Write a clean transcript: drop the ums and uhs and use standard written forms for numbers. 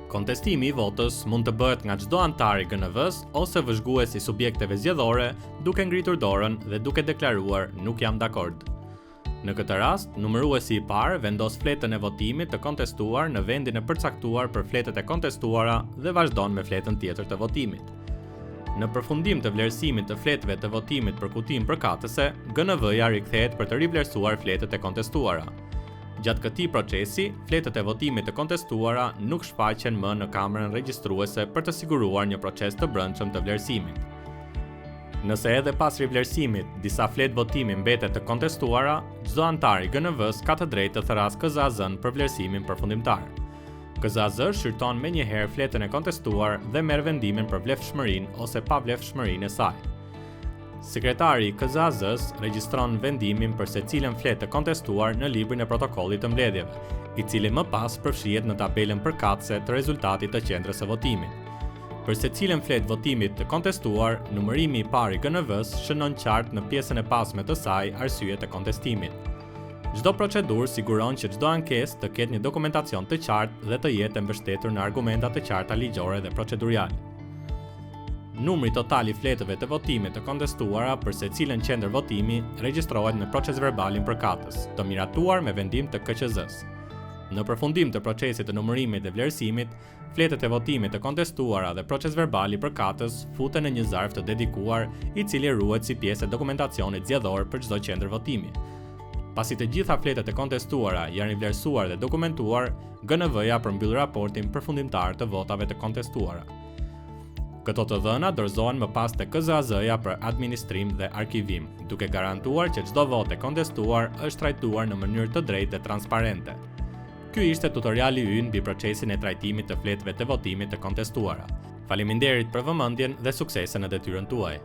Kontestimi i votës mund të bëhet nga çdo antar i GNV-s ose vëzhgues i subjekteve zgjedhore duke ngritur dorën dhe duke deklaruar nuk jam dakord. Në këtë rast, numëruesi i parë vendos fletën e votimit të kontestuar në vendin e përcaktuar për fletët e kontestuara dhe vazhdon me fletën tjetër të votimit. Në përfundim të vlerësimit të fletëve të votimit për kutinë përkatëse, GNV-ja rikthehet për të rivlerësuar fletët e kontestuara. Gjatë këtij procesi, fletët e votimit të kontestuara nuk shfaqen më në kamerën regjistruese për të siguruar një proces të brendshëm të vlerësimit. Nëse edhe pas rivlerësimit disa fletë votimi mbetet të kontestuara, çdo antar i GNV-s ka të drejtë të thrasë KZAZ-n për vlerësimin përfundimtar. KZAZ shqyrton menjëherë fletën e kontestuar dhe merr vendimin për vlefshmërinë ose pavlefshmërinë e saj. Sekretari i KZAZ-s regjistron vendimin për secilën fletë të kontestuar në librin e protokollit të mbledhjeve, i cili më pas përfshihet në tabelën përkatëse të rezultatit të qendrës së votimit. Për secilën fletë votimit të kontestuar, numërimi i parë i GNV-s shënon qartë në pjesën e pasme të saj arsyet e kontestimit. Çdo procedurë siguron që çdo ankesë të ketë një dokumentacion të qartë dhe të jetë mbështetur në argumenta të qarta ligjore dhe proceduriale. Numri total i fletëve të votimit të kontestuara për secilën qendër votimi regjistrohet në proces verbalin përkatës, të miratuar me vendim të KQZ-s. Në përfundim të procesit të numërimit dhe vlerësimit, fletët e votimit të kontestuara dhe proces verbali përkatës futen në një zarf të dedikuar, i cili ruhet si pjesë e dokumentacionit zgjedhor për çdo qendër votimi. Pasi të gjitha fletët e kontestuara janë vlerësuar dhe dokumentuar, GNV-ja përmbyll raportin përfundimtar të votave të kontestuara. Këto të dhëna dorëzohen më pas te KZAZ-ja për administrim dhe arkivim, duke garantuar që çdo votë e kontestuar është trajtuar në mënyrë të drejtë dhe transparente. Ky ishte tutoriali ynë mbi procesin e trajtimit të fletëve të votimit të kontestuara. Faleminderit për vëmendjen dhe suksese në detyrën tuaj.